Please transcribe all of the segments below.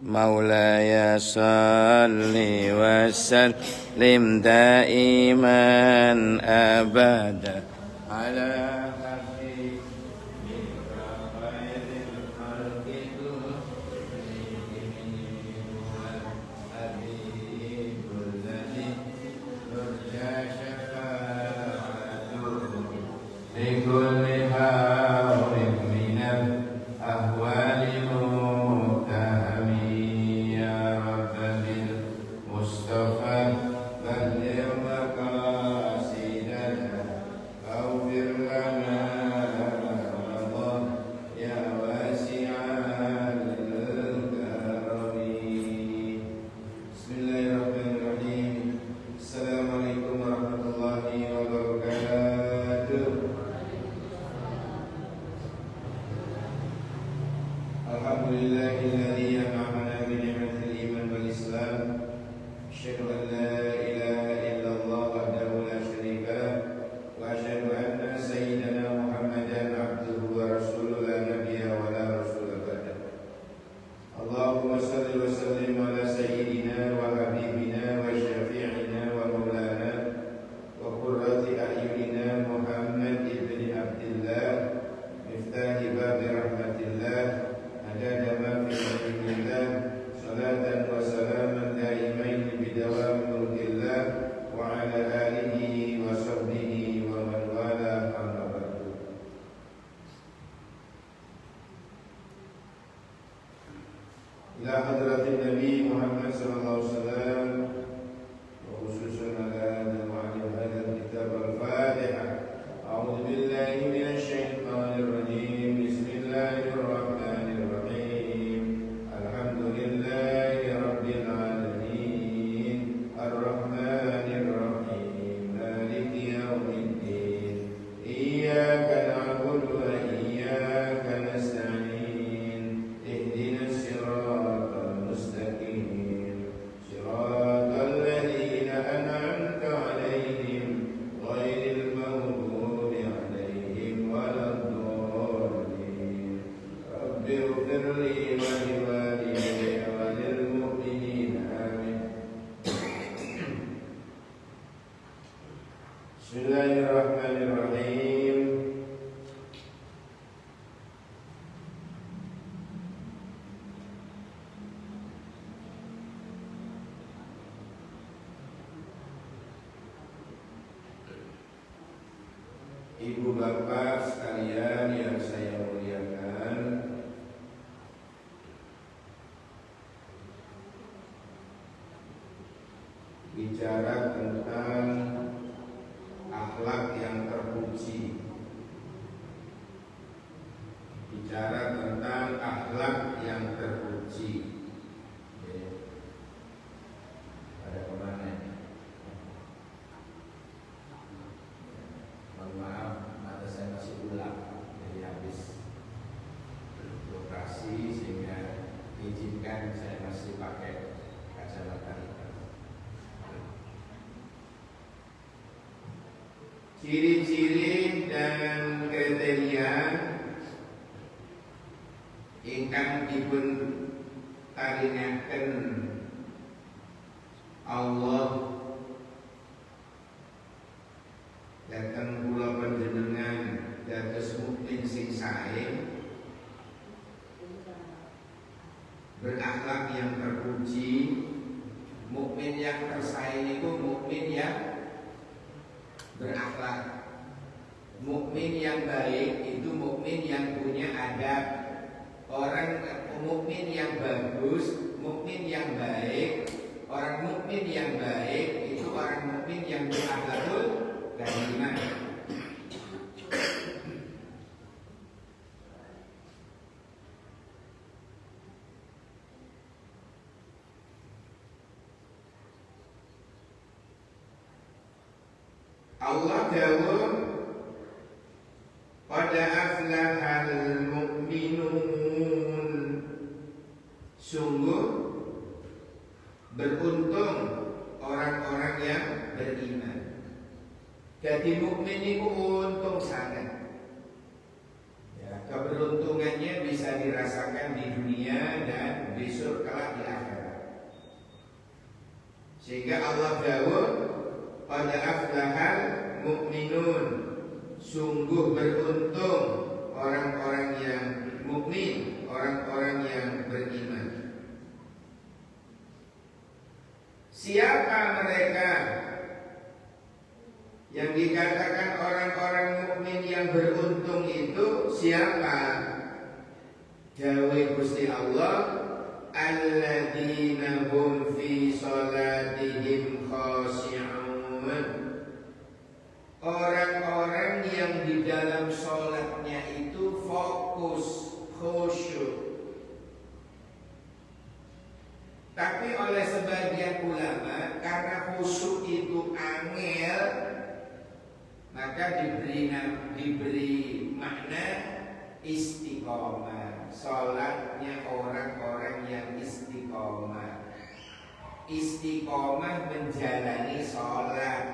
مولاي صل وسلم دائما أبدا على حبيبك خير الخلق والحبيب الذي ترجى شفاعته لكل هاو من الأهوال متهم يا رب بالمصطفى بلغ مقاصدنا واغفر لنا رمضا يا واسع الكرم. بسم الله الرحمن الرحيم. السلام عليكم ورحمة الله وبركاته. Alhamdulillahilladzi an'amana bi ni'matil iman wal islam. Asyhadu an la ilaha illallah wahdahu la syarika lah wa asyhadu anna sayyidana Muhammadan abduhu wa rasuluhu la nabiyya wa la rasula ba'dahu. Allahumma shalli wa sallim ala sayyidina wa habibina wa syafi'ina wa maulana wa qurrati a'yunina Muhammad ibn Abdillah miftahi babi rahmatillah adada ma fi ilmillah salatan wa salaman daimain bidawam mulkillah wa ala alihi wa sahbihi wa man wala amma ba'du. Ila hadratin Nabi Muhammad sallallahu alaihi wasallam wa khususan ala mu'allim hadzal kitab al-Fatihah. A'udzu billahi minasy syaithanir rajim. Bismillahirrahmanirrahim. Alhamdulillahi rabbil alamin. Ar-Rahmanir Rahim. Maliki yaumiddin. Iyyaka na'budu wa iyyaka nasta'in. Ihdinas siratal mustaqim. Siratal ladzina an'amta 'alaihim ghairil maghdubi 'alaihim waladdallin. Rabbi ighfir li wa li walidayya wa lil mu'minin amin. Bismillahirrahmanirrahim. Ibu bapak sekalian yang saya muliakan, bicara tentang akhlak yang terpuji, bicara tentang akhlak yang terpuji. Ada kemana ini? Mohon maaf, mata saya masih ulang, jadi habis operasi sehingga izinkan saya masih pakai kacamata hitam. Ciri-ciri dan kriteria ingkang dipun taringaken Allah datang kula panjenengan dados mukmin sing sae, berakhlak yang terpuji. Mukmin yang tersaing itu mukmin yang berakhlak. Mukmin yang baik itu mukmin yang punya adab. Orang mukmin yang bagus, mukmin yang baik, orang mukmin yang baik itu orang mukmin yang berakhlakul karimah. Allah dawuh qad aflahal mu'minun. Sungguh beruntung orang-orang yang beriman. Jadi mukmin itu untung sangat. Ya, keberuntungannya bisa dirasakan di dunia dan besok kelak di akhirat. Sehingga Allah dawuh, qad aflahal mu'minun, sungguh beruntung orang-orang yang mukmin, orang-orang yang beriman. Siapa mereka yang dikatakan orang-orang mukmin yang beruntung itu? Siapa? Dawuh Gusti Allah, alladzina hum fi salatihim khashi'un, orang-orang yang di dalam sholatnya itu fokus, khusyuk. Tapi oleh sebagian ulama, karena khusyuk itu angel, maka diberi makna istiqomah. Sholatnya orang-orang yang istiqomah. Istiqomah menjalani sholat.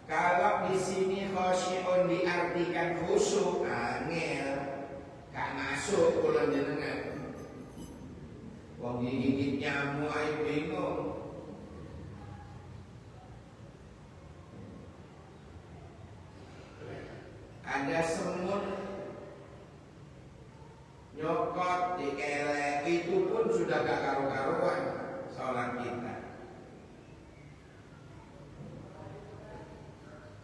Kalau di sini khosyi'un diartikan khusyuk, angel, gak masuk kula jenengan. Wong gigit nyamuk ae bingung. Ada semut nyokot di kelek, itu pun sudah gak karu-karuan sholat kita.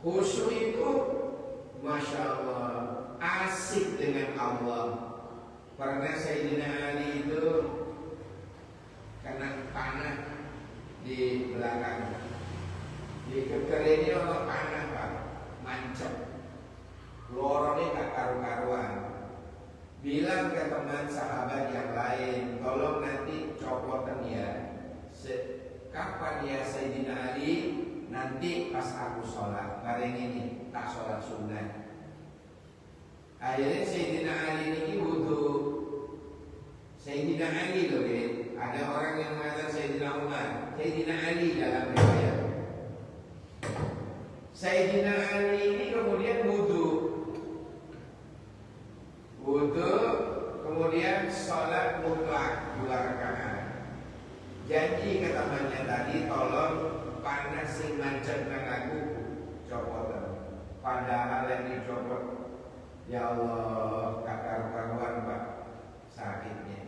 Khusyuk itu Masya Allah asik dengan Allah. Pernah Sayyidina Ali itu kena panah di belakang, di keker ini orang panah Pak, mancep, lorongnya gak karu-karuan. Bilang ke teman sahabat yang lain, tolong nanti copotan ya. Kapan ya Sayyidina Ali? Nanti pas aku sholat, bareng ini tak sholat sunnah. Akhirnya Sayyidina Ali ini wudhu. Sayyidina Ali loh ya. Ada orang yang mengatakan Sayyidina Umar, Sayyidina Ali dalam riwayat. Sayyidina Ali ini kemudian wudhu, kemudian sholat mutlak 2 rakaat. Janji ke temannya tadi, tolong panas sing mancep nang aku copotan. Padahal yang dicopot, ya Allah, kakar-karuan Pak, sakitnya.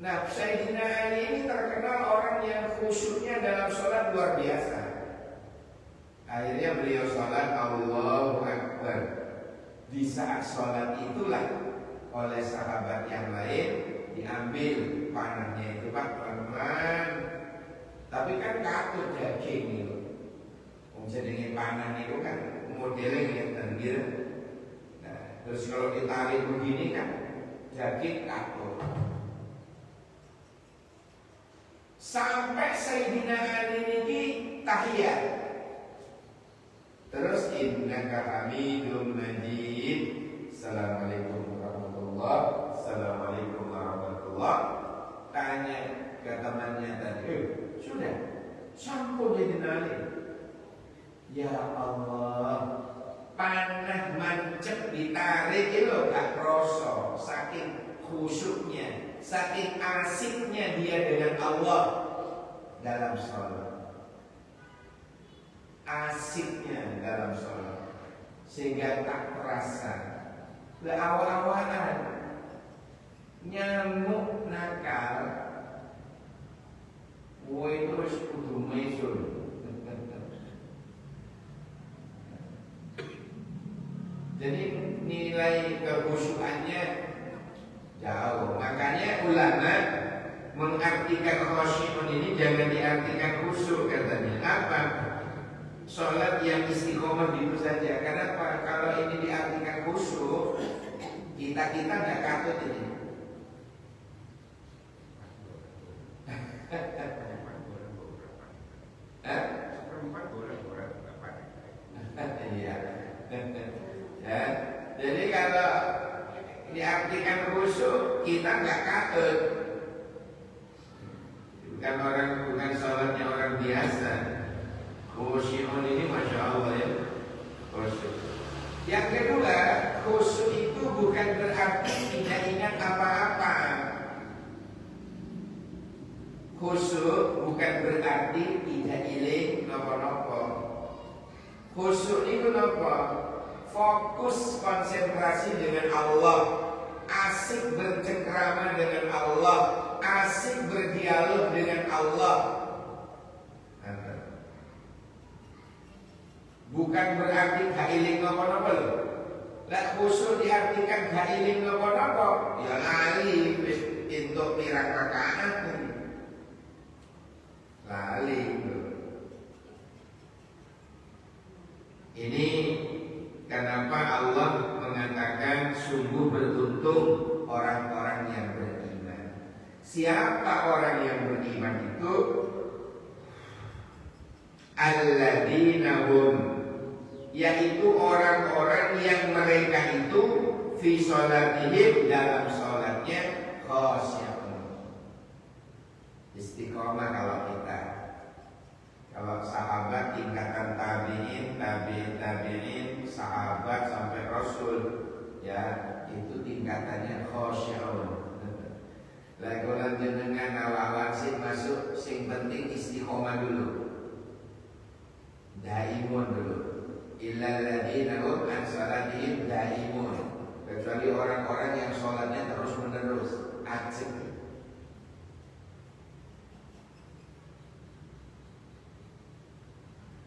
Nah, Sayyidina Ali ini terkenal orang yang khusyuknya dalam sholat luar biasa. Akhirnya beliau sholat Allahu Akbar. Di saat sholat itulah oleh sahabat yang lain diambil panahnya itu Pak, pelan-pelan. Tapi kan katut daging itu. Jenenge panah itu kan modelnya ngeten gitu. Nah, terus kalau ditarik begini kan daging katut. Sampai Sayyidina Ali ini tahiyat. Terus innaka hamidum majid. Assalamualaikum warahmatullahi. Assalamualaikum warahmatullahi. Tanya ke temannya tadi, sudah sampun Sayyidina Ali. Ya Allah, panah mancep ditarik itu gak kroso, saking khusyuknya, saking asiknya dia dengan Allah dalam sholat. Asiknya dalam sholat sehingga tak terasa. Awal-awalan nyamuk nakal, woi terus kudu mesul. Jadi nilai kekhusyukannya jauh. Makanya ulama mengartikan khusyuk ini jangan diartikan khusyuk katanya. Apa? Sholat yang istiqomah itu saja. Karena kalau ini diartikan khusyuk, kita nggak katut ini. Iya. Ya, jadi kalau diartikan khusyuk, kita nggak katut. Bukan sholatnya orang biasa. Khusyuk ini Masya Allah ya, khusyuk. Yang kedua, khusyuk itu bukan berarti tidak ingat apa-apa. berarti tidak iling napa-napa. Khusyuk itu napa? Fokus konsentrasi dengan Allah, asik bercengkrama dengan Allah, asik berdialog dengan Allah. Bukan berarti gak iling napa-napa loh. Lah khusyuk diartikan gak iling napa-napa, ya lali wis entuk pirang rakaat. Lali. Ini kenapa Allah mengatakan sungguh beruntung orang-orang yang beriman. Siapa orang yang beriman itu? Alladzina hum, yaitu orang-orang yang mereka itu fi sholatihim, dalam sholatnya khasya'un. Istiqomah kalau kita. Kalau sahabat tingkatan tabi'in, tabi'in, sahabat sampai rasul, ya itu tingkatannya khasya'un. Lagu jenengan awak sing masuk, sing penting istiqomah dulu. Daimun dulu. Illal ladzina hum an salatihim daimun. Kecuali orang-orang yang sholatnya terus menerus, acik.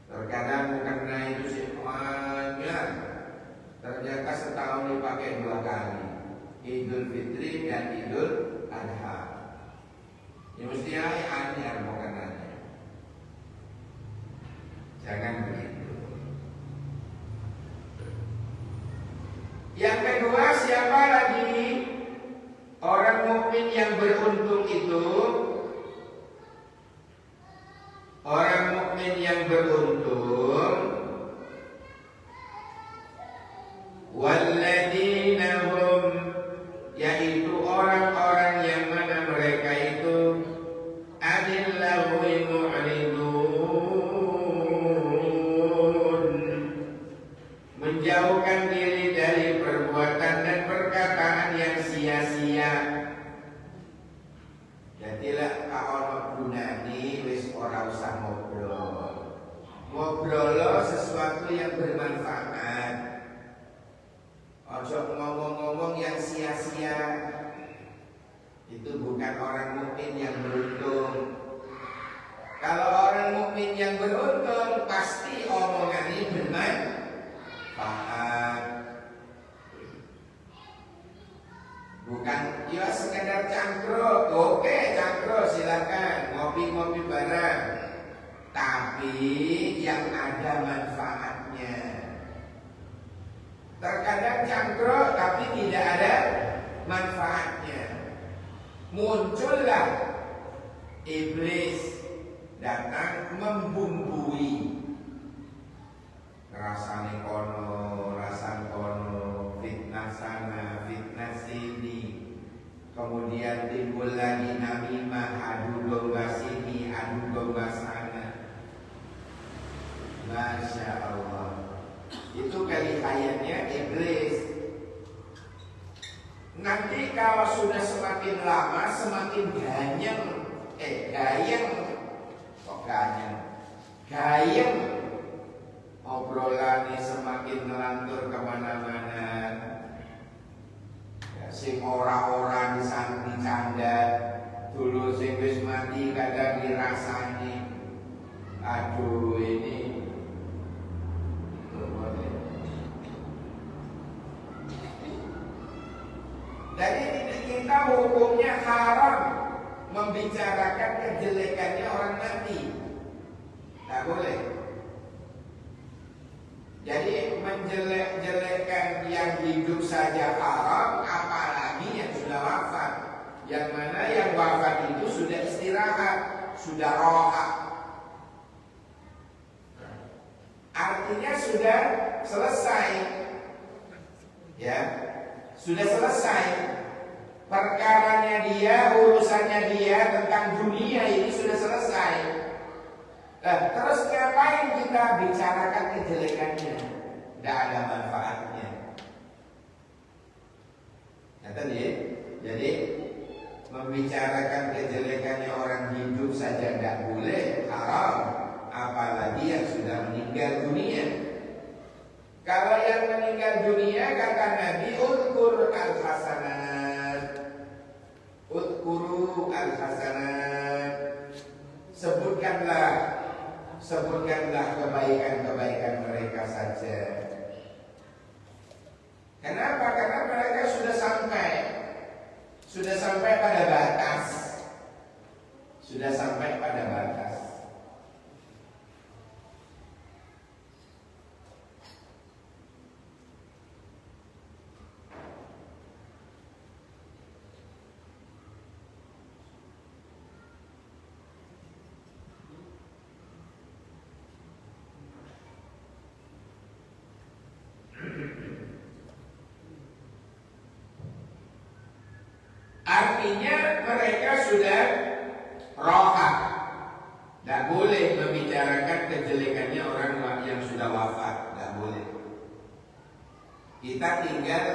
Terkadang karena itu sih banyak, ternyata setahun dipakai 2 kali, Idul Fitri dan Idul Adha. Ya mesti anyar makanannya. Jangan begitu. Yang kedua, siapa lagi orang mukmin yang beruntung itu? Orang mukmin yang beruntung, walladzina hum, yaitu orang-orang yang mana mereka itu adillahu mu'ridun, menjauhkan diri dari perbuatan dan perkataan yang sia-sia. Jadilah kaono gunani wis ora usah ngobrol. Ngobrol sesuatu yang bermanfaat. Ojo ngomong-ngomong yang sia-sia. Itu bukan orang mukmin yang beruntung. Kalau orang mukmin yang beruntung, pasti omongan ini bermanfaat. Bukan ya sekedar cangkruk. Oke, cangkruk silakan, ngopi-ngopi bareng. Tapi yang ada manfaatnya. Terkadang cangkruk tapi tidak ada manfaatnya. Muncullah iblis datang membumbui. Rasane kono, rasan kono, fitnah sana, fitnah sini. Kemudian timbul lagi namimah, adu domba sini, adu domba sana. Masya Allah. Itu kelihayannya iblis. Nanti kalau sudah semakin lama, semakin gayeng. Obrolannya semakin melantur kemana-mana. Ya, sing ora-ora dicanda, dulu sing wis mati kadang dirasani. Aduh ini. Jadi kita hukumnya haram membicarakan kejelekannya orang mati. Tak boleh. Jadi menjelek-jelekan yang hidup saja haram, apalagi yang sudah wafat. Yang mana yang wafat itu sudah istirahat, sudah roha. Artinya sudah selesai. Ya, sudah selesai. Perkaranya dia, urusannya dia tentang dunia ini sudah selesai. Terus ngapain kita bicarakan kejelekannya? Tidak ada manfaatnya. Jadi membicarakan kejelekannya orang hidup saja tidak boleh, haram, apalagi yang sudah meninggal dunia. Kalau yang meninggal dunia kata Nabi, udkur al-hasanat, udkuru al-hasanat, sebutkanlah kebaikan-kebaikan mereka saja. Kenapa? Karena mereka sudah sampai pada batas. Sudah sampai pada batas. Artinya mereka sudah roha, tidak boleh membicarakan kejelekannya orang yang sudah wafat, tidak boleh. Kita tinggal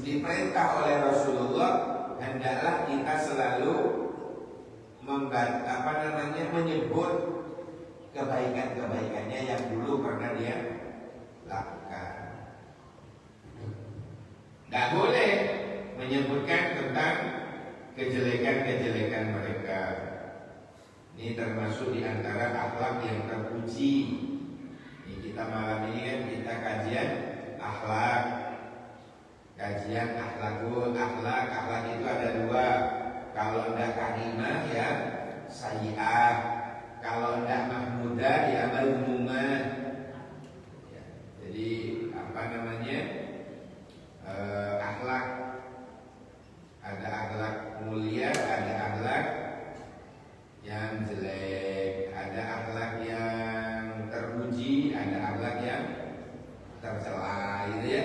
diperintah oleh Rasulullah, hendaklah kita selalu menyebut kebaikan-kebaikannya yang dulu pernah dia lakukan. Tidak boleh menyebutkan tentang kejelekan-kejelekan mereka. Ini termasuk di antara akhlak yang terpuji. Ini kita malam ini kan kita kajian akhlak. Kajian akhlak itu ada dua. Kalau tidak karimah ya sayyi'ah, kalau tidak mahmudah ya mazmumah. Ya, jadi akhlak. Ada akhlak mulia, ada akhlak yang jelek, ada akhlak yang terpuji, ada akhlak yang tercela, gitu ya.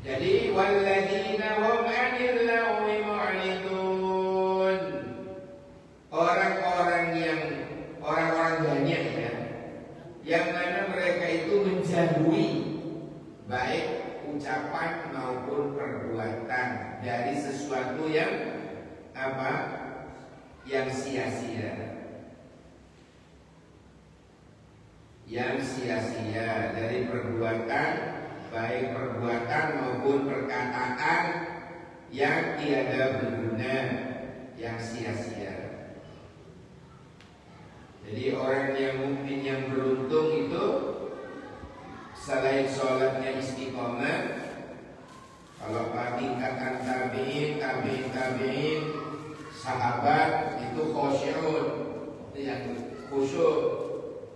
Jadi walladzina hum 'anil lagwi mu'ridun, orang-orang banyak ya, yang mana mereka itu menjauhi baik ucapan maupun perbuatan dari sesuatu yang yang sia-sia. Yang sia-sia dari perbuatan, baik perbuatan maupun perkataan yang tiada berguna, yang sia-sia. Jadi orang yang mukmin yang beruntung itu selain sholatnya istiqomah, kalau tingkatan tabi'in, sahabat itu khusyuk, itu yang khusyuk.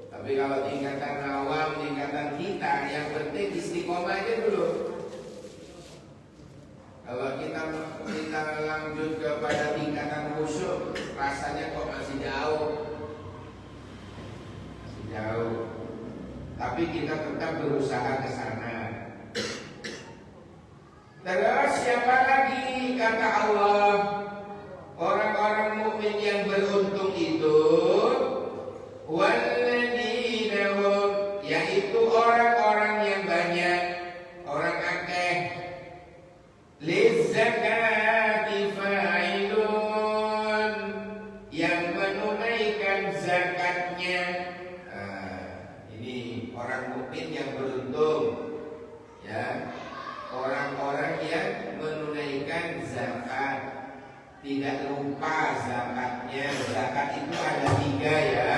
Tapi kalau tingkatan awam, tingkatan kita, yang penting istiqomah aja dulu. Kalau kita lanjut kepada tingkatan khusyuk, rasanya kok masih jauh. Tapi kita tetap berusaha ke sana. Terus siapa lagi kata Allah? Orang-orang mukmin yang beruntung itu walladzina hum, yaitu orang-orang yang banyak, orang akeh, lizzakati fa'ilun, yang menunaikan zakatnya. Ini orang mukmin yang beruntung, ya, orang-orang yang menunaikan zakat, tidak lupa zakatnya. Zakat itu ada 3 ya.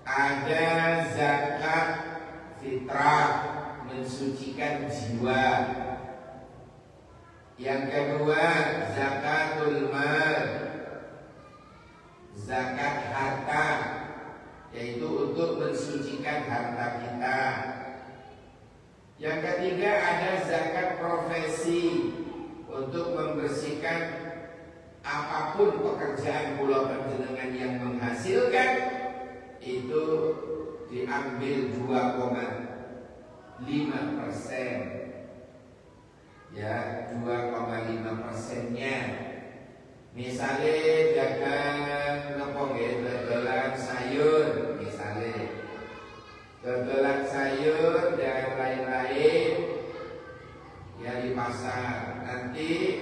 Ada zakat fitrah, mensucikan jiwa. Yang kedua zakatul mal, zakat harta, yaitu untuk mensucikan harta kita. Yang ketiga ada zakat profesi, untuk membersihkan apapun pekerjaan kula panjenengan yang menghasilkan, itu diambil 2,5%. Ya, 2,5%-nya. Misalnya dagang dagelan sayur, misalnya dagelan sayur dan lain-lain ya di pasar. Nanti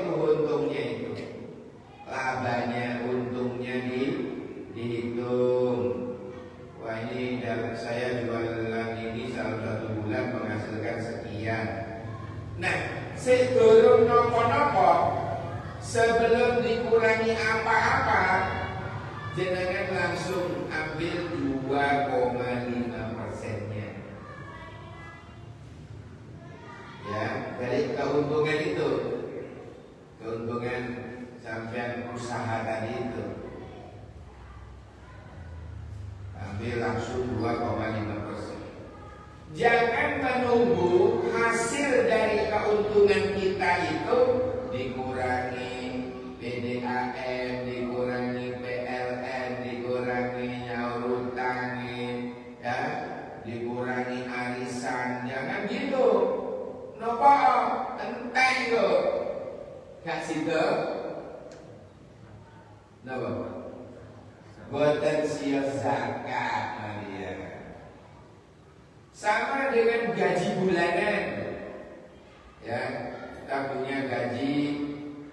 itu untungnya itu. Labanya, untungnya dihitung. Wah ini saya jualan ini salah satu bulan menghasilkan sekian. Nah, sedurung nopo-nopo, sebelum dikurangi apa-apa, jenengan langsung ambil 2,5%-nya. Ya, dari keuntungan itu, keuntungan sampean usaha tadi itu, ambil langsung 2,5%. Jangan menunggu hasil dari keuntungan kita itu dikurangi PDAM, dikurangi PLN, dikurangi nyaur utangin, ya, dikurangi arisan. Jangan gitu. Nopo enteng lo, gak situ. Nopo boten siap zakat Maria. Sama dengan gaji bulanan. Ya, kita punya gaji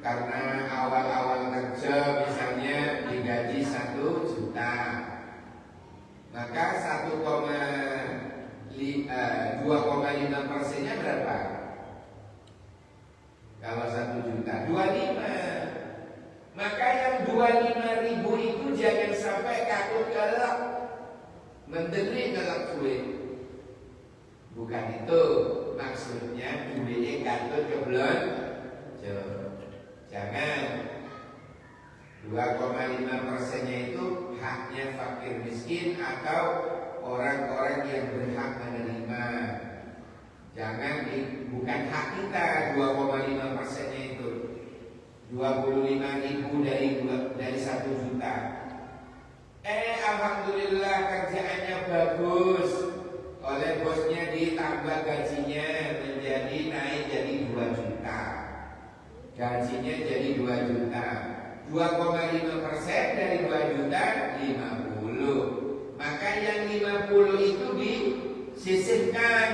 karena awal-awal kerja misalnya digaji 1 juta. Maka 2,5%-nya berapa? Kalau 1 juta 25. Maka yang 25.000 itu jangan sampai katut kelak mendelik kelak duit. Bukan itu maksudnya, duitnya katut keblon. Jangan. 2,5%-nya itu haknya fakir miskin atau orang-orang yang berhak menerima. Jangan bukan hak kita 2,5%-nya itu. 25.000 dari 1 juta. Alhamdulillah kerjaannya bagus. Oleh bosnya ditambah gajinya menjadi naik jadi 2 juta. Gajinya jadi 2 juta. 2,5% dari 2 juta 50. Maka yang 50 itu disisihkan.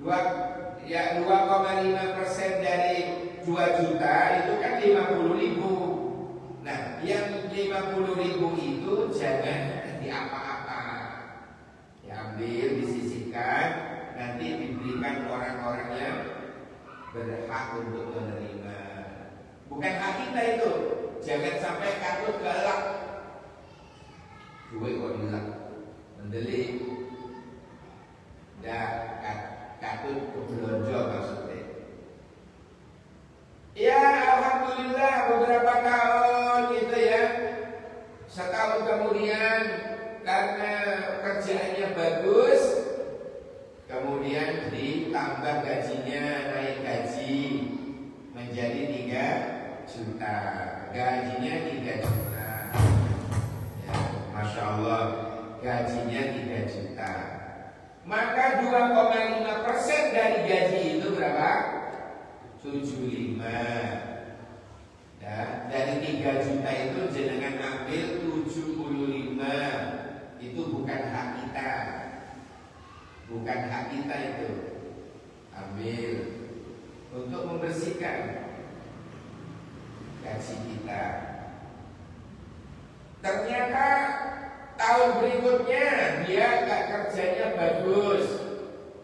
2,5% dari 2 juta itu kan 50.000. Nah, yang 50.000 itu jangan diapa-apa. Diambil, disisihkan, nanti diberikan orang-orang yang berhak untuk menerima. Bukan hak kita itu. Jangan sampai katut galak. Duit kok hilang, mendelik. Dan katut belanja maksudnya. Ya alhamdulillah beberapa tahun gitu ya. Setahun kemudian karena kerjaannya bagus, kemudian ditambah gajinya, naik gaji menjadi 3 juta. Gajinya 3 juta. Ya, Masya Allah, gajinya 3 juta. Maka 2,5% dari gaji itu berapa? 75. Ya, dari 3 juta itu jenengan ambil 75. Itu bukan hak kita. Bukan hak kita itu. Ambil untuk membersihkan gaji kita. Ternyata tahun berikutnya dia gak kerjanya bagus,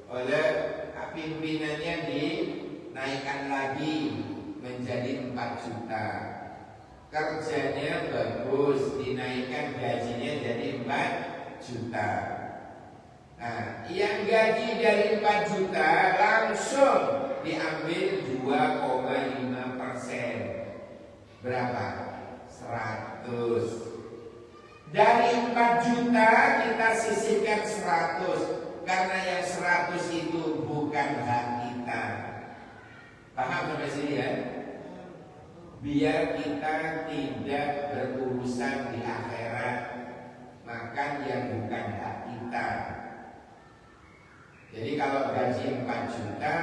oleh pimpinannya dinaikkan lagi menjadi 4 juta. Kerjanya bagus, dinaikkan gajinya jadi 4 juta. Nah, yang gaji dari 4 juta langsung diambil 2,5%. Berapa? 100. Dari 4 juta kita sisihkan 100. Karena yang 100 itu bukan hak kita. Paham sampai sini ya? Biar kita tidak berurusan di akhirat makan yang bukan hak kita. Jadi kalau gaji 4 juta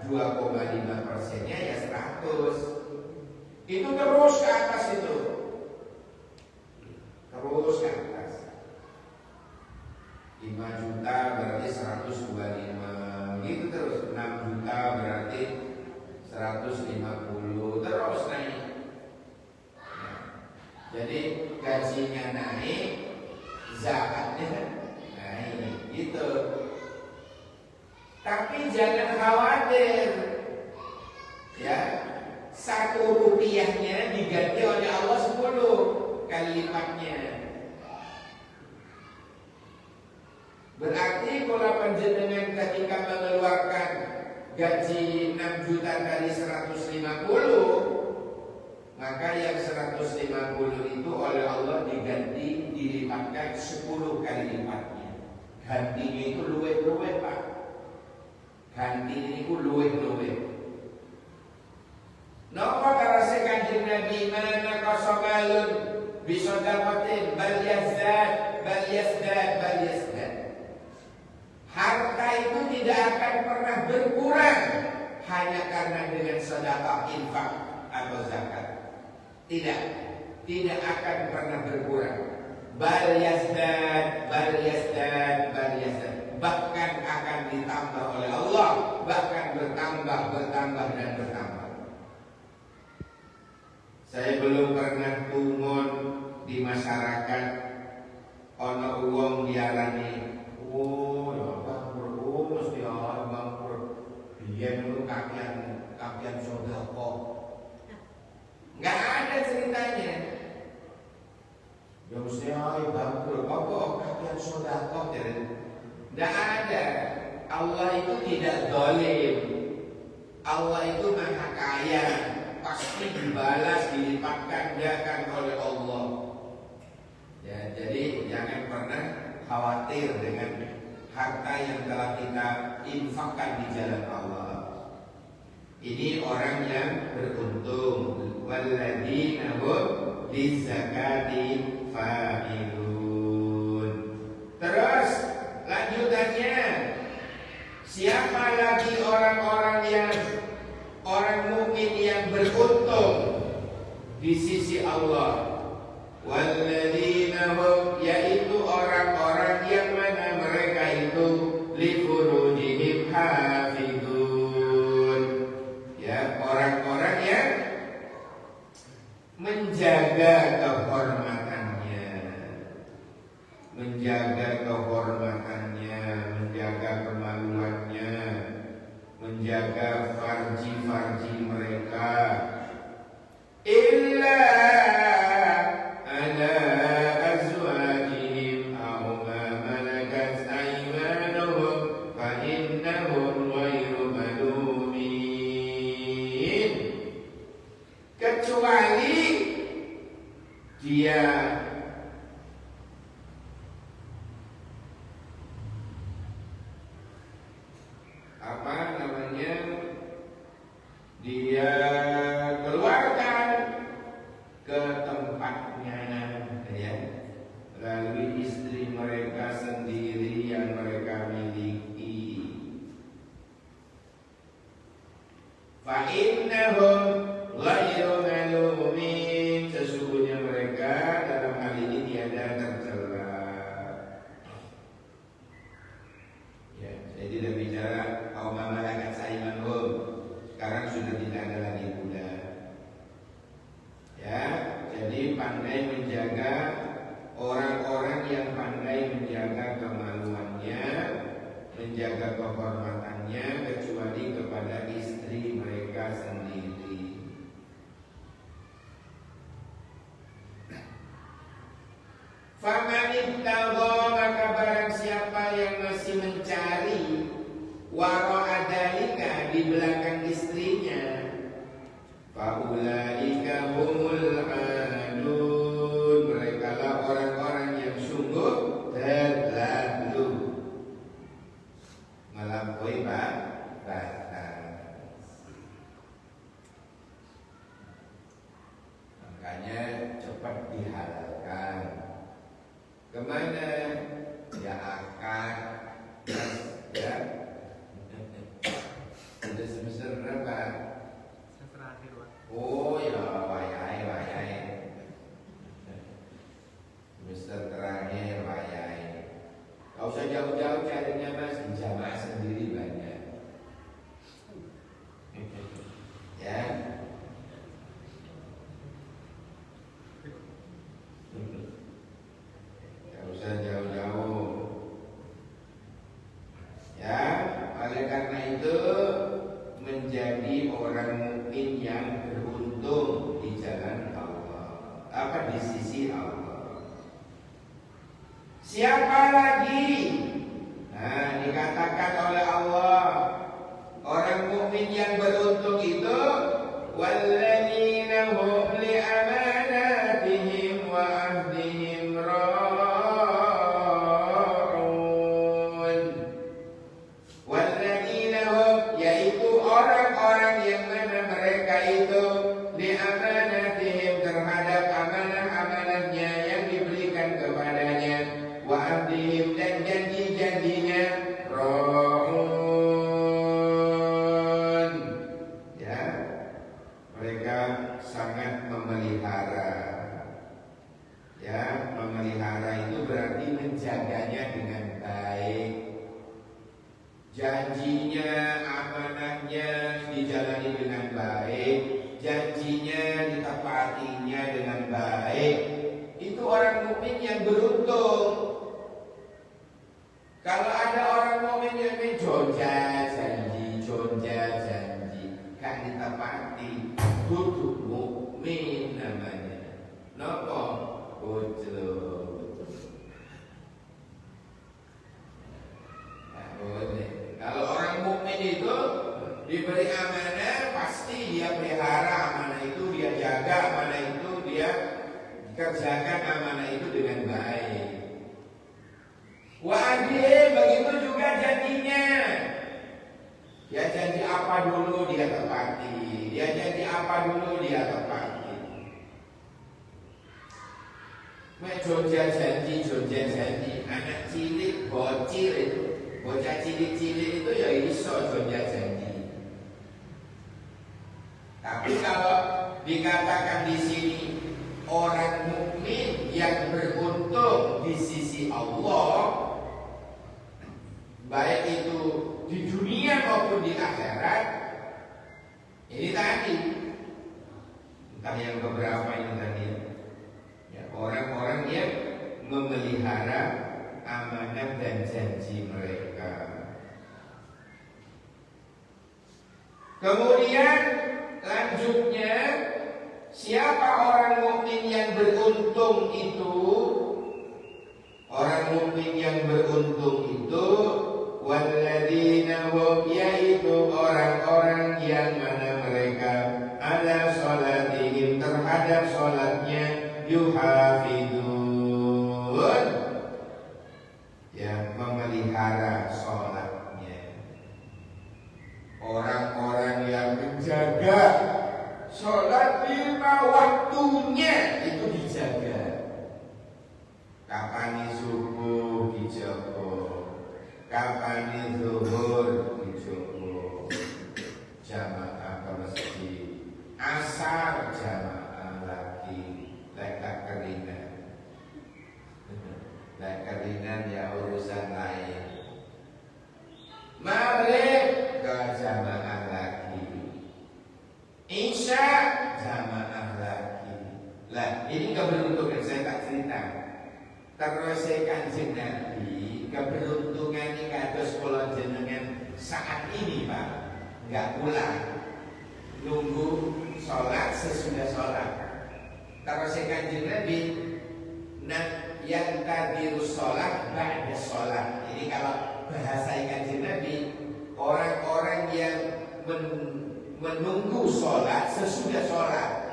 2,5%-nya ya 100. Itu terus ke atas itu. Terus ke atas. 5 juta berarti 125. Gitu terus. 6 juta berarti 150. 150 terus naik. Jadi gajinya naik, zakatnya naik, gitu. Tapi jangan khawatir, ya, 1 rupiahnya diganti oleh Allah 10 kali lipatnya. Berarti kalau panjenengan ketika mengeluarkan gaji 6 juta kali 150, maka yang 150 itu oleh Allah diganti, dilipatkan 10 kali lipatnya. Gantinya itu luwih-luwih, Pak. Gantinya itu luwih-luwih. Napa karase Kanjeng Nabi mana qasamalun bisadaqatin bal yazdad bal yazdad bal yazdad. Harta itu tidak akan pernah berkurang hanya karena dengan sedekah, infak atau zakat. Tidak akan pernah berkurang. Bal yazdad bal yazdad bal yazdad. Bahkan akan ditambah oleh Allah, bahkan bertambah dan bertambah. Saya belum pernah tumun di masyarakat ono uang diarani, oh ya bangkrut, oh mesti bangkrut. Biyen lu kakian sedekah. Enggak ada ceritanya. Ya mesti bangkrut, apa kakian sedekah jadi. Enggak ada. Allah itu tidak zalim. Allah itu Maha Kaya. Pasti dibalas, dilipatkan gandakan oleh Allah. Ya, jadi jangan pernah khawatir dengan harta yang telah kita infakkan di jalan Allah. Ini orang yang beruntung. Walladzina hum lizakati fa'ilun. Terus lanjutannya, siapa lagi orang-orang yang orang mukmin yang beruntung di sisi Allah? Walladzina hum, yaitu orang-orang yang mana mereka itu li furujihim hafidun. Ya, orang-orang yang menjaga kehormatannya, menjaga kemaluannya, menjaga farji mereka. Illa ala azwajihim aw ma malakat aymanuhum fa innahum ghairu malumin. Kecuali dia dia keluarkan ke tempatnya, ya, melalui istri mereka sendiri yang mereka miliki. Fa innahum ghairu malumin, sesungguhnya mereka dalam hal ini tiada tercela. Ya, saya tidak bicara kaum malakat saimanhum. Sekarang sudah tidak ada lagi budak. Ya, jadi pandai menjaga, orang-orang yang pandai menjaga kemaluannya, menjaga kehormatannya, kecuali kepada istri mereka sendiri. Faman ittagha, maka barang siapa yang masih mencari wara'a dzalika, di belakang istrinya, faulaika humul adun, mereka lah orang-orang yang sungguh terlalu melampaui batas. Makanya cepat dihalalkan. Kemana? Ya akad, ya. Sudah semester berapa? Semester akhir, Pak. Oh ya, wayai. Semester terakhir wayai. Gak usah jauh-jauh carinya, Mas, di jamaah sendiri banyak. Apa di sisi Allah. Siapa lagi? Nah, dikatakan oleh Allah orang mukmin yang beruntung itu walladzina hum li amanatihim wa ahdihim ra'un. Walladzina hum yaitu orang-orang yang mana mereka itu li amanatihim terhadap amanah-amanahnya yang diberikan kepadanya wa ahdihim dan janji-janjinya ra'un. Ya, mereka sangat memelihara. Ya, memelihara itu berarti menjaganya dengan baik. Janjinya, amanahnya dijalani dengan baik, janjinya ditepatinya dengan baik. Itu orang mukmin yang beruntung. Kalau ada orang mukmin yang jonja janji, gak ditepati, kudu mukmin namanya. Nopo? Bojo. Kalau orang mukmin itu diberi amanah, pasti dia pelihara amanah itu, dia jaga amanah itu, dia kerjakan amanah itu dengan baik. Wa'adih, begitu juga janjinya. Dia janji apa dulu dia tepati, dia janji apa dulu dia tepati. Jonja janji, anak cilik, bocil itu, bocah cilik-cilik itu ya iso jonja janji. Tapi kalau dikatakan di sini orang mukmin yang beruntung di sisi Allah, baik itu di dunia maupun di akhirat, ini tadi entah yang beberapa ini tadi ya, orang-orang yang memelihara amanah dan janji mereka. Kemudian lanjutnya, siapa orang mukmin yang beruntung itu? Orang mukmin yang beruntung itu walladzina hum, yaitu orang-orang yang mana mereka ala sholatihim terhadap sholatnya yuhafidun, yang memelihara sholatnya. Orang-orang yang menjaga sholat 5 waktunya itu dijaga. Kapan subuh dijaga, kapan zuhur dijaga, jamaah ke masjid, asar jamaah lagi, leka keringan ya urusan lain. Maghrib ke jamaah lagi, isya jamaah lagi. Lah ini keberuntungan, saya tak cerita. Terus Kanjeng Nabi keberuntungan ini kados kula jenengan saat ini Pak, enggak pulang, nunggu sholat sesudah sholat. Terus Kanjeng Nabi yang tadiru sholat ba'da sholat. Jadi kalau bahasa Kanjeng Nabi, orang-orang yang menunggu sholat sesudah sholat.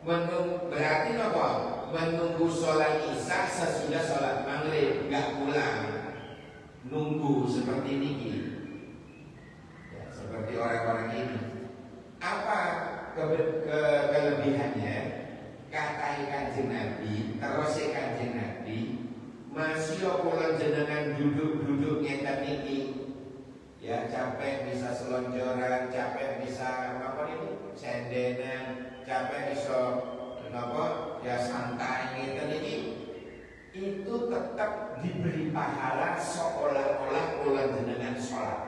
Berarti apa? Menunggu sholat isya sesudah sholat maghrib, nggak pulang, nunggu seperti ini ya, seperti orang-orang ini. Apa kelebihannya? Kata Kanjeng Nabi, terus Kanjeng Nabi masih kula jenengan duduk-duduk ngeten niki ya, capek bisa selonjoran, capek bisa apa ini sendenan, capek bisa apa ya santai ngeten niki, itu tetap diberi pahala seolah-olah kula jenengan sholat.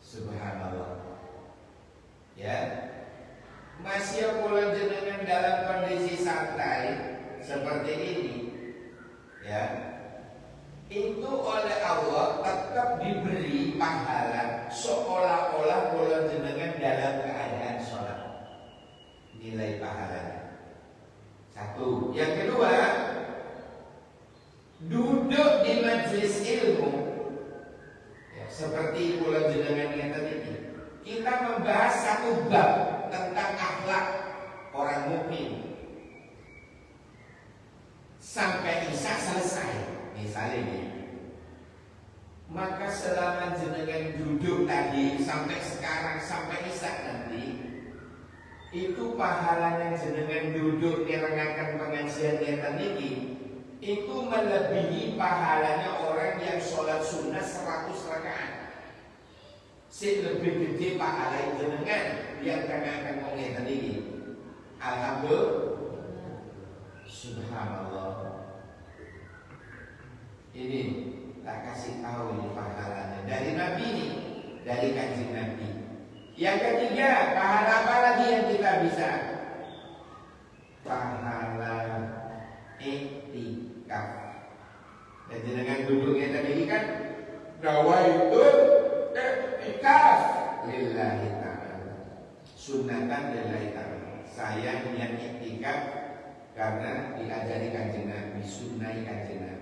Subhanallah ya, masih kula jenengan dalam kondisi santai seperti ini ya, itu oleh Allah tetap diberi pahala seolah-olah kula jenengan dalam keadaan sholat. Nilai pahalanya Satu. Yang kedua, duduk di majelis ilmu ya, seperti kula jenengan ngeten iki. Kita membahas satu bab tentang akhlak orang mukmin. Sampai isya selesai, misalnya ini. Maka selama jenengan duduk tadi sampai sekarang sampai isya nanti, itu pahalanya jenengan duduk nyerengaken pengajian ngeten iki, itu melebihi pahalanya orang yang sholat sunnah 100 rakaat. Sing lebih gede pahala jenengan yang akan ngeten iki. Alhamdulillah. Subhanallah. Ini tak kasih tahu ini pahalanya dari Nabi ini, dari kanjeng Nabi. Yang ketiga, pahala apa lagi yang kita bisa? Pahala iktikaf. Dan jenengan duduknya tadi kan nawaitul iktikaf lillahi ta'ala. Sunnatan lillahi ta'ala. Saya niat iktikaf karena diajari kanjeng Nabi, sunnah kanjeng Nabi.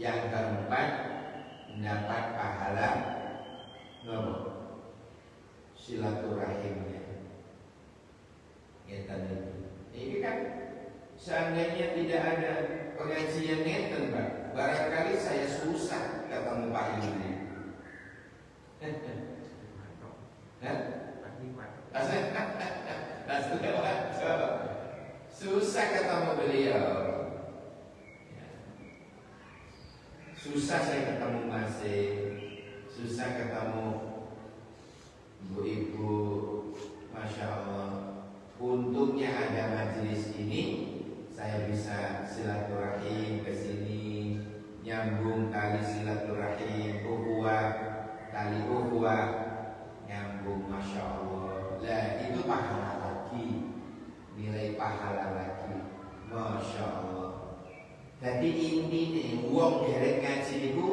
Yang keempat, mendapat pahala silaturahimnya. Ini kan seandainya tidak ada pengajian ngeten, Pak, barangkali saya susah ketemu Pak ini. Susah ketemu beliau. Susah saya ketemu masih, susah ketemu ibu-ibu, masya Allah. Untungnya ada majelis ini, saya bisa silaturahim ke sini, nyambung tali silaturahim, tali ukhuwah, nyambung, masya Allah. Lah itu pahala lagi, nilai pahala lagi, masya Allah. Jadi intinya wong derek ngaji itu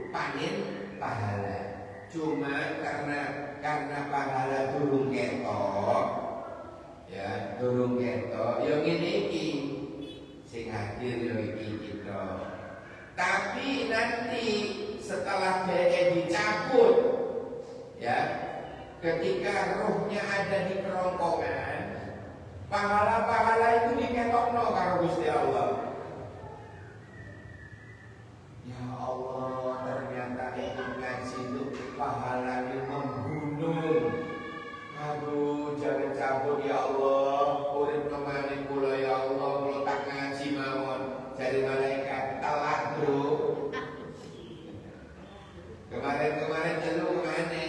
panen pahala. Cuma karena pahala durung ketok, ya durung ketok. Yang ini sing hadir yang iki kita. Tapi nanti setelah dia dicabut, ya ketika rohnya ada di kerongkongan, pahala-pahala itu diketokno karo Gusti Allah. Ya Allah, ternyata ikut ngaji itu pahalanya membunuh. Aduh, jangan cabut ya Allah. Urip kemana pula ya Allah, kalau tak ngaji mawon. Jadi malaikat telat bro. Kemarin lu kemana?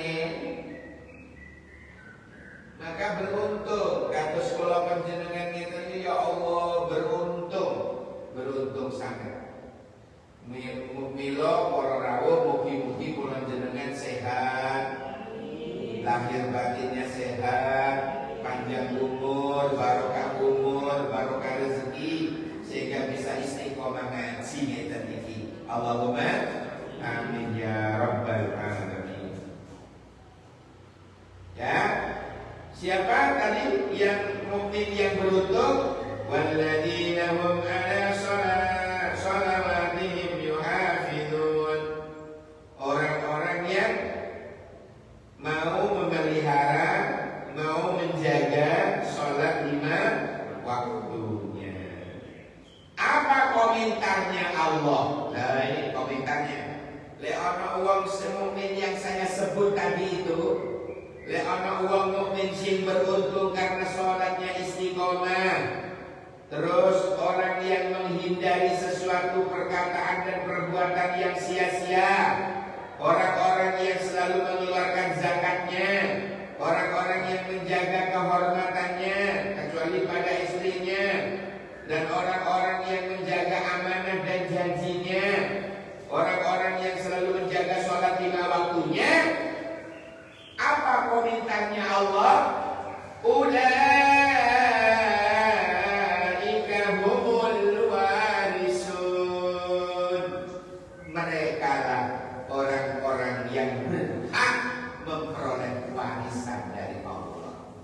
Maka beruntung. Kata sekolah panjenengan kita ini ya Allah, beruntung sangat. Milo para rawuh mugi-mugi kula jenengan sehat, lahir batinnya sehat, panjang umur, barokah rezeki, sehingga bisa istiqomah ngaji ngeten iki. Allahumma amin ya rabbal alamin. Ya, siapa tadi yang mukmin yang beruntung? Walladzina hum ala sholawatihim yuhafizun. Orang-orang yang mau memelihara, mau menjaga sholat 5 waktunya. Apa komentarnya Allah? Nah ini komentarnya. Le ana wong semukmin yang saya sebut tadi itu, le ana wong mukmin sing beruntung karena sholatnya istiqomah. Terus orang yang menghindari sesuatu perkataan dan perbuatan yang sia-sia, orang-orang yang selalu mengeluarkan zakatnya, orang-orang yang menjaga kehormatannya kecuali pada istrinya, dan orang-orang yang menjaga amanah dan janjinya, orang-orang yang selalu menjaga sholat 5 waktunya. Apa komentarnya Allah? Mereka lah orang-orang yang berhak memperoleh warisan dari Allah.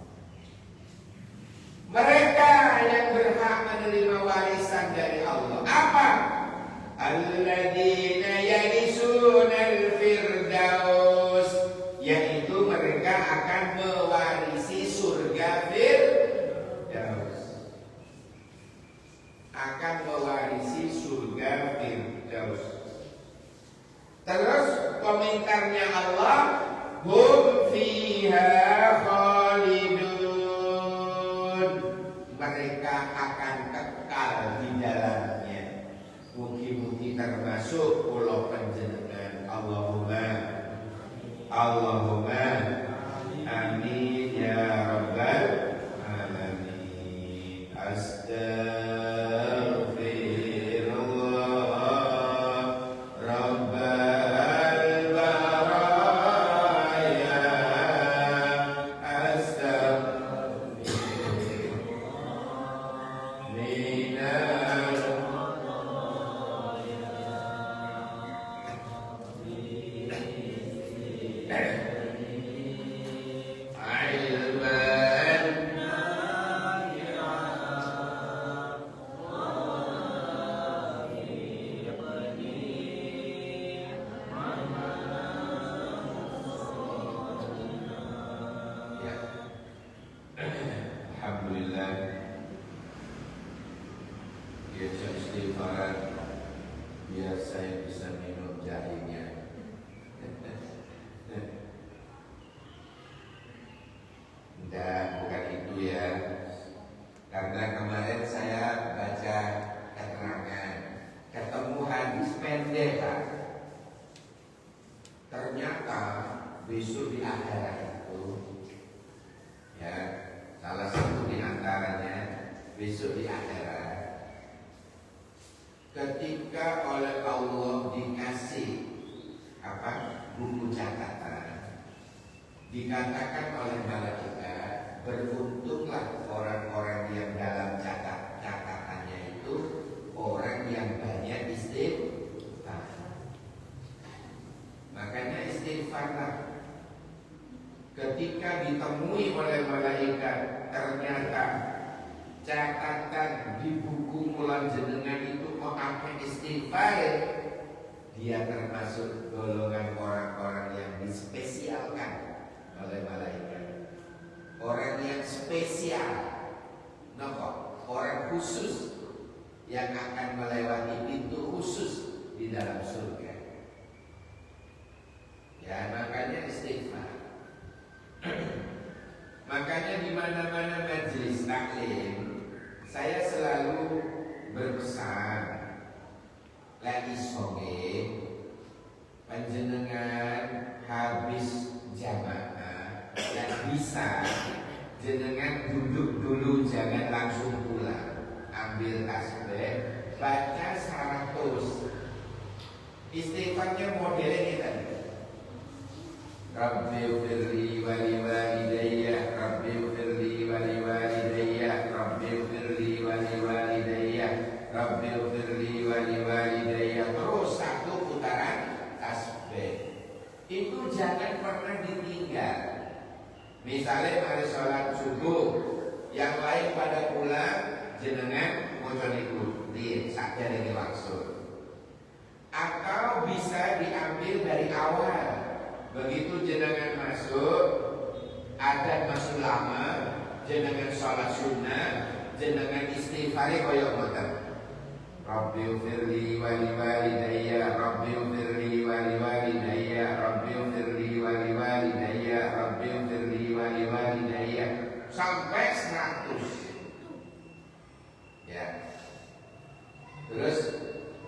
mereka akan mewarisi surga Firdaus. Akan mewarisi surga Firdaus. Terus komentarnya Allah, hum fiha khalidun. Mereka akan kekal di dalamnya. Mugi-mugi termasuk kula panjenengan. Allahumma amin ya rabbal alamin. Astaghfirullah rabbal baraya. Astaghfirullah minal Alhamdulillah, biasa istighfaran, biar saya bisa minum jahenya. Enggak, bukan itu ya. Karena kemarin saya baca keterangan, ketemu hadis pendek, Pak. Ternyata besok di akhirat itu, ya, salah satu di antaranya besok di akhirat, ketika oleh Allah dikasih apa buku catatan, dikatakan oleh malaikat, beruntunglah orang-orang yang dalam catatannya itu orang yang banyak istighfar. Makanya istighfarlah. Ketika ditemui oleh malaikat, ternyata catatan di buku mulan jenengan itu mau apa istighfar, dia termasuk golongan orang-orang yang dispesialkan oleh malaikat. Orang yang spesial, orang khusus yang akan melewati pintu khusus di dalam surga. Ya, makanya istighfar. Makanya di mana-mana majelis taklim saya selalu berpesan, lagi soge panjenengan habis jamaah yang bisa jenengan duduk dulu, jangan langsung pulang, ambil tasbih, baca 100 istighfarnya modelnya tadi. Rabbighfirli wa liwalidayya, Rabbighfirli wa liwalidayya, Rabbighfirli wa liwalidayya, Rabbighfirli wa liwalidayya. Terus satu putaran tasbih. Itu jangan pernah ditinggal. Misalnya mari sholat subuh, yang lain pada pulang, jenengan maca niku di sakjane iki maksud. Atau bisa diambil dari awal. Begitu jenengan masuk, adat masuk lama, jenengan sholat sunnah, jenengan istighfari koyok ngoten. Rabbighfirli wa liwalidayya, Rabbighfirli wa liwalidayya, Rabbighfirli wa liwalidayya, Rabbighfirli wa liwalidayya, sampai 100. Ya. Terus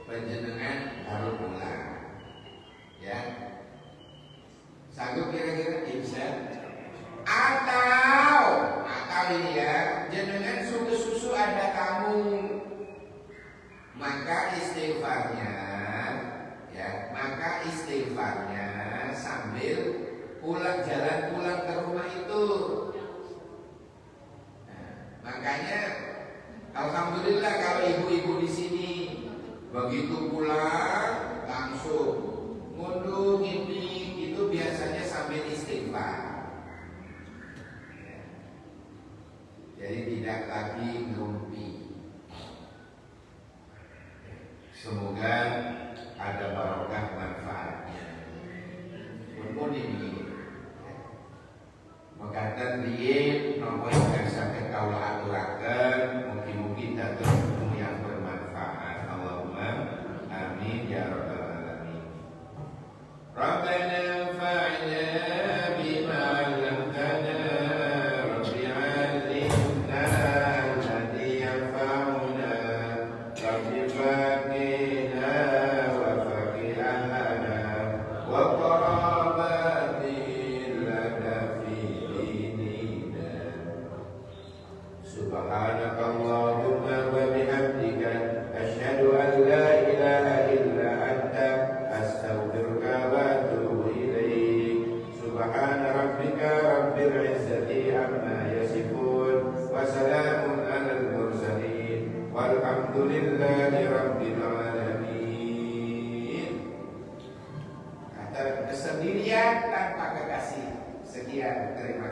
panjenengan baru pulang. Ya. Sanggup kira-kira bisa? Atau ini ya, jenengan susu ada tamu, maka istighfarnya, ya, maka istighfarnya sambil jalan pulang ke rumah itu. Nah, makanya alhamdulillah kalau ibu-ibu di sini begitu pulang langsung ngunduh ini. Itu biasanya sambil istighfar. Jadi tidak lagi ngerumpi. Semoga ada barokah manfaatnya. Mumpun ini. Kata dia nopo yang saged kawula aturaken mugi-mugi dados ilmu yang bermanfaat. Allahumma amin ya rabbal alamin. Rabbana fa'na bima 'allamtana rabbi 'allimna alladhi yanfa'una rabbi faqina wa faqihana wa qarabatin lana fi dinina. Subhanaka Allahumma wa bihamdika asyhadu an la ilaha illa anta astaghfiruka wa atubu ilaik. Subhana rabbika rabbil izzati amma yasifun wa salamun alal mursalin walhamdulillahi rabbil alamin. Kata kesendirian tanpa kekasih. Sekian, terima